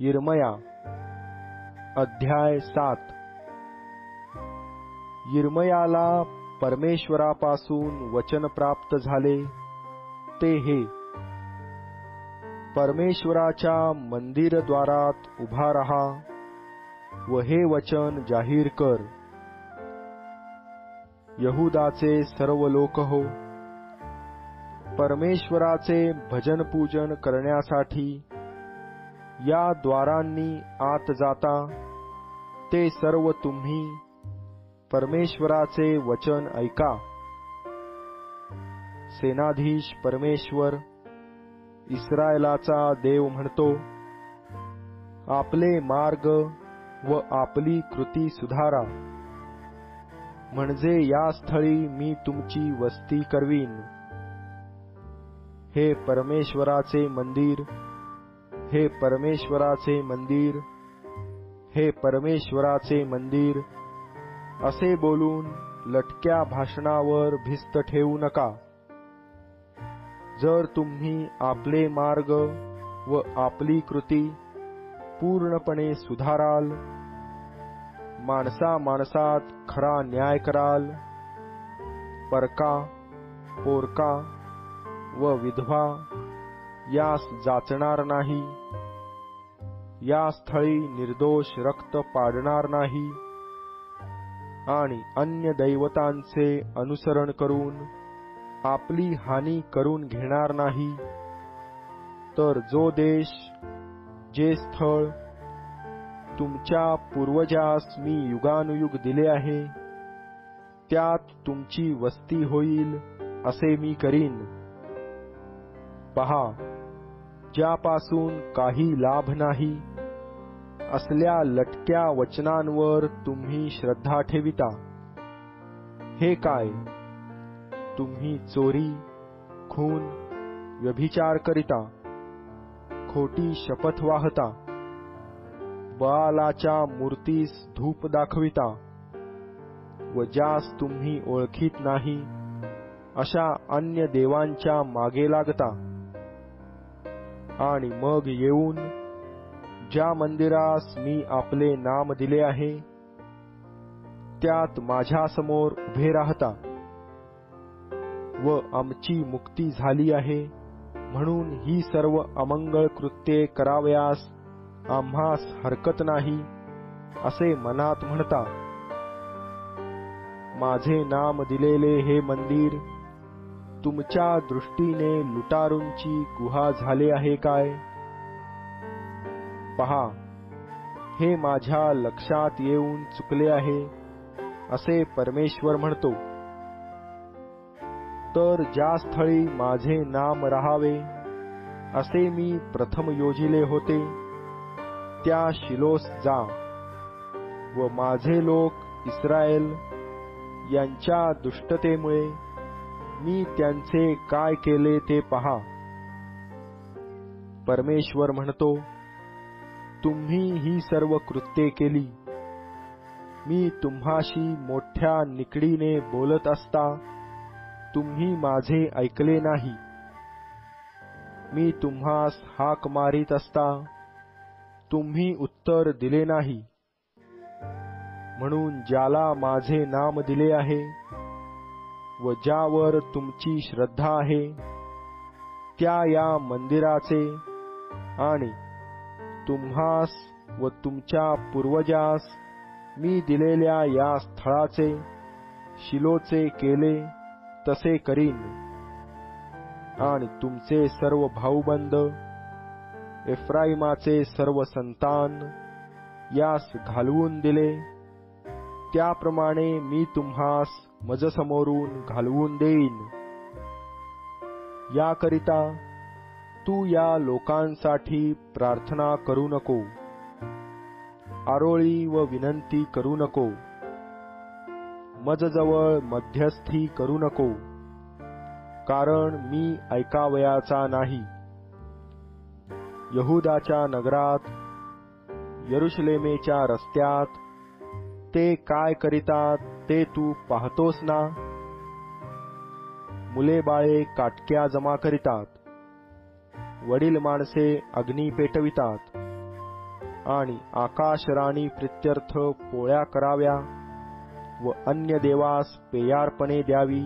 यिर्मया अध्याय 7। यिर्मयाला परमेश्वरापासून वचन प्राप्त झाले ते हे, परमेश्वराच्या मंदिरद्वारात उभा रहा व हे वचन जाहीर कर। यहूदाचे सर्व लोक हो, परमेश्वराचे भजन पूजन करण्यासाठी या द्वारांनी आत जाता ते सर्व तुम्ही परमेश्वराचे वचन ऐका। सेनाधीश परमेश्वर इस्रायलाचा देव म्हणतो, आपले मार्ग व आपली कृती सुधारा, म्हणजे या स्थळी मी तुमची वस्ती करवीन। हे परमेश्वराचे मंदिर, हे परमेश्वराचे मंदिर, हे परमेश्वराचे मंदिर असे बोलून लटक्या भाषणावर भिस्त ठेवू नका। जर तुम्ही आपले मार्ग व आपली कृती पूर्णपणे सुधाराल, माणसा माणसात खरा न्याय कराल, परका, पोरका व विधवा यास जाचणार नाही, या स्थळी निर्दोष रक्त पाडणार नाही आणि अन्य दैवतांचे अनुसरण करून आपली हानी करून घेणार नाही, तर जो देश, जे स्थळ तुमच्या पूर्वजास मी युगानुयुग दिले आहे, त्यात तुमची वस्ती होईल असे मी करीन। पहा, ज्यापासून काही लाभ नाही असल्या लटक्या वचनांवर तुम्ही श्रद्धा ठेविता। हे काय, तुम्ही चोरी, खून, व्यभिचार करिता, खोटी शपथ वाहता, बालाच्या मूर्तीस धूप दाखविता व ज्यास तुम्ही ओळखीत नाही अशा अन्य देवांच्या मागे लागता, आणि मग येऊन ज्या मंदिरास मी आपले नाम दिले आहे त्यात माझ्यासमोर उभे राहता व आमची मुक्ती झाली आहे म्हणून ही सर्व अमंगळ कृत्ये करावयास आम्हास हरकत नाही असे मनात म्हणता। माझे नाम दिलेले हे मंदिर तुमच्या दृष्टीने लुटारूंची गुहा झाले आहे काय? पहा, हे माझ्या लक्षात येऊन चुकले आहे असे परमेश्वर म्हणतो। तर ज्या स्थळी माझे नाम राहावे असे मी प्रथम योजिले होते त्या शिलोस जा व माझे लोक इस्रायल यांच्या दुष्टतेमुळे मी त्यांचे काय केले ते पहा। परमेश्वर म्हणतो, तुम्ही ही सर्व कृत्ये केली। मी तुम्हाशी मोठ्या निकडीने बोलत असता तुम्ही माझे ऐकले नाही। मी तुम्हास हाक मारित असता तुम्ही उत्तर दिले नाही। म्हणून ज्याला माझे नाम दिले आहे व ज्यावर तुमची श्रद्धा आहे त्या या मंदिराचे आणि तुम्हास व तुमच्या पूर्वजास मी दिलेल्या या स्थळाचे, शिलोचे केले तसे करीन। आणि तुमचे सर्व भाऊबंद, एफ्राईमाचे सर्व संतान यास घालवून दिले त्याप्रमाणे मी तुम्हास मजसमोरून घालवून देईन। याकरिता तू या लोकांसाठी प्रार्थना करू नको, आरोळी व विनंती करू नको, मजजवळ मध्यस्थी करू नको, कारण मी ऐकावयाचा नाही। यहूदाच्या नगरात, यरुशलेमेच्या रस्त्यात ते काय करीतात ते तू पाहतोस ना? मुले बाळे काटक्या जमा करीतात, वडील माणसे अग्नी पेटवितात, आणि आकाशराणी प्रित्यर्थ पोळ्या कराव्या व अन्य देवास पेयार्पणे द्यावी,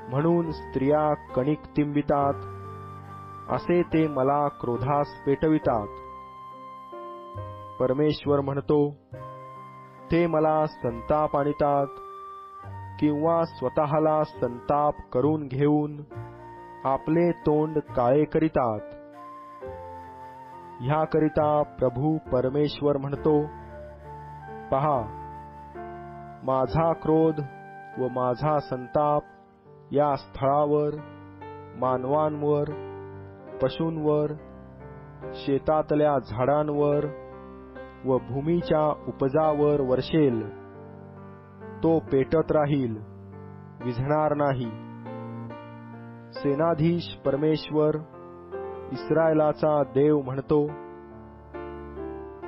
म्हणून स्त्रिया कणिक तिंबितात, असे ते मला क्रोधास पेटवितात. परमेश्वर म्हणतो, ते मला संताप आणतात किंवा स्वतःला संताप करून घेऊन आपले तोंड काळे करीतात. ह्याकरिता प्रभू परमेश्वर म्हणतो, पहा, माझा क्रोध व माझा संताप या स्थळावर, मानवांवर, पशूंवर, शेतातल्या झाडांवर व भूमीच्या उपजावर वर्षेल. तो पेटत राहील, विझणार नाही. सेनाधीश परमेश्वर, इस्रायलाचा देव म्हणतो,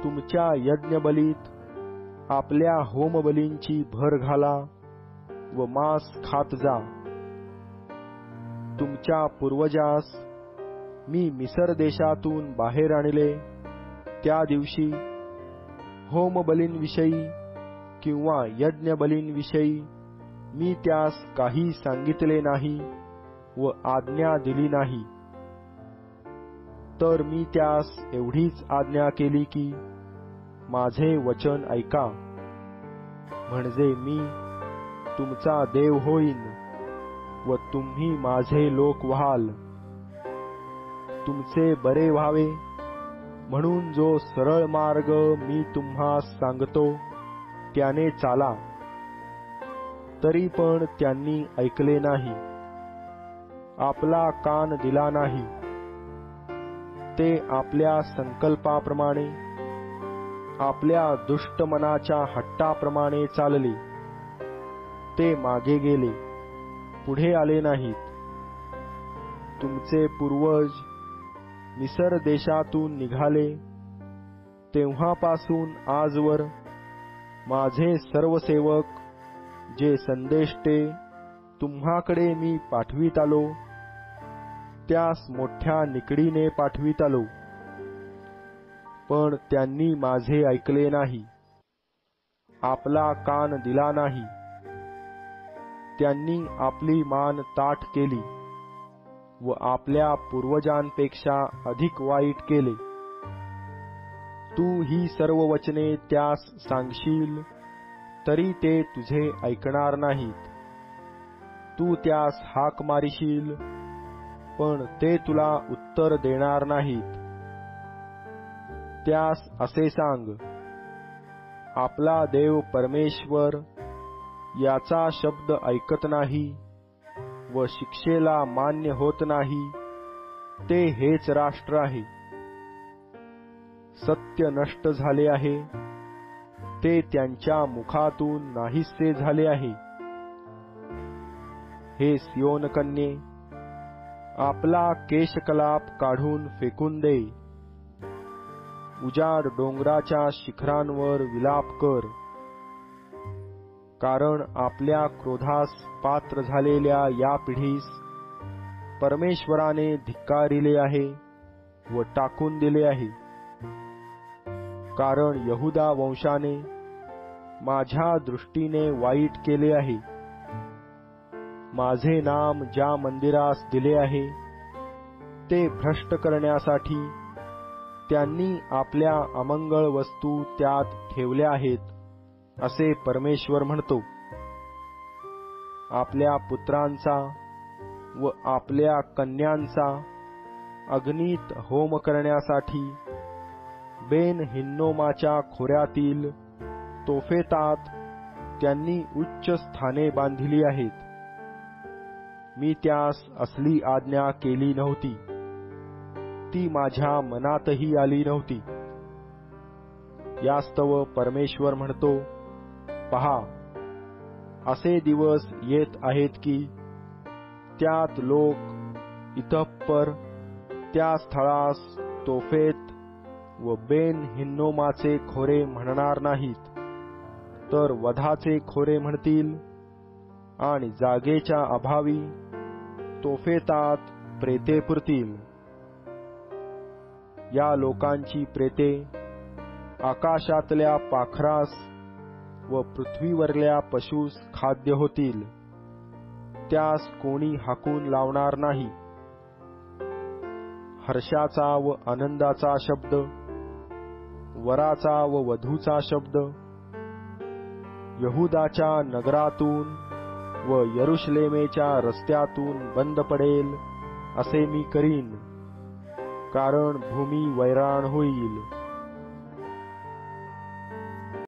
तुमच्या यज्ञबलीत आपल्या होमबलींची भर घाला व मांस खात जा. तुमच्या पूर्वजास मी मिसर देशातून बाहेर आणले त्या दिवशी होमबलींविषयी किंवा यज्ञबलींविषयी मी त्यास काही सांगितले नाही व आज्ञा दिली नाही. तर मी त्यास एवढीच आज्ञा केली की माझे वचन ऐका, म्हणजे मी तुमचा देव होईन व तुम्ही माझे लोक व्हाल. तुमचे बरे व्हावे म्हणून जो सरळ मार्ग मी तुम्हास सांगतो त्याने चाला. तरी पण त्यांनी ऐकले नाही, आपला कान दिला नाही. ते आपल्या संकल्पाप्रमाणे, आपल्या दुष्ट मनाच्या हट्टाप्रमाणे चालले. ते मागे गेले, पुढे आले नाहीत. तुमचे पूर्वज मिसर देशातून निघाले तेव्हापासून आजवर माझे सर्व सेवक जे संदेष्टे तुम्हाकडे मी पाठवीत आलो, त्यास मोठ्या निकडीने पाठवीत आलो. पण त्यांनी माझे ऐकले नाही, आपला कान दिला नाही. त्यांनी आपली मान ताठ केली व आपल्या पूर्वजांपेक्षा अधिक वाईट केले. तू ही सर्व वचने त्यास सांगशील तरी ते तुझे ऐकणार नाहीत. तू त्यास हाक मारीशील पण ते तुला उत्तर देणार नाहीत. त्यास असे सांग, आपला देव परमेश्वर याचा शब्द ऐकत नाही व शिक्षेला मान्य होत नाही, ते हेच राष्ट्र आहे. सत्य नष्ट झाले आहे, ते त्यांच्या मुखातून नाहीसे झाले आहे. हे सियोन कन्ये, आपला केशकलाप काढून फेकून दे. उजाड डोंगराच्या शिखरांवर विलाप कर. कारण आपल्या क्रोधास पात्र झालेल्या या पिढीस परमेश्वराने धिक्कारिले आहे व टाकून दिले आहे. कारण यहूदा वंशाने माझ्या दृष्टीने वाईट केले आहे. माझे नाम ज्या मंदिरास दिले आहे ते भ्रष्ट करण्यासाठी त्यांनी आपल्या अमंगळ वस्तू त्यात ठेवल्या आहेत, असे परमेश्वर म्हणतो. आपल्या पुत्रांचा व आपल्या कन्यांचा अग्नीत होम करण्यासाठी बेन हिन्नोमाच्या खोऱ्यातील तोफेतात त्यांनी उच्च स्थाने बांधिली आहेत. मी त्यास असली आज्ञा केली नव्हती, ती माझ्या मनातही आली नव्हती. यास्तव परमेश्वर म्हणतो, पहा, असे दिवस येत आहेत की त्यात लोक इतप्पर त्या स्थळास तोफेत व बेन हिन्नोमाचे खोरे म्हणणार नाहीत, तर वधाचे खोरे म्हणतील. आणि जागेच्या अभावी तोफेतात प्रेते पुरतील. या लोकांची प्रेते आकाशातल्या पाखरास व पृथ्वीवरल्या पशूस खाद्य होतील, त्यास कोणी हाकून लावणार नाही. हर्षाचा व आनंदाचा शब्द, वराचा व वधूचा शब्द यहुदाच्या नगरातून व यरुशलेमेच्या रस्त्यातून बंद पडेल असे मी करीन, कारण भूमी वैराण होईल.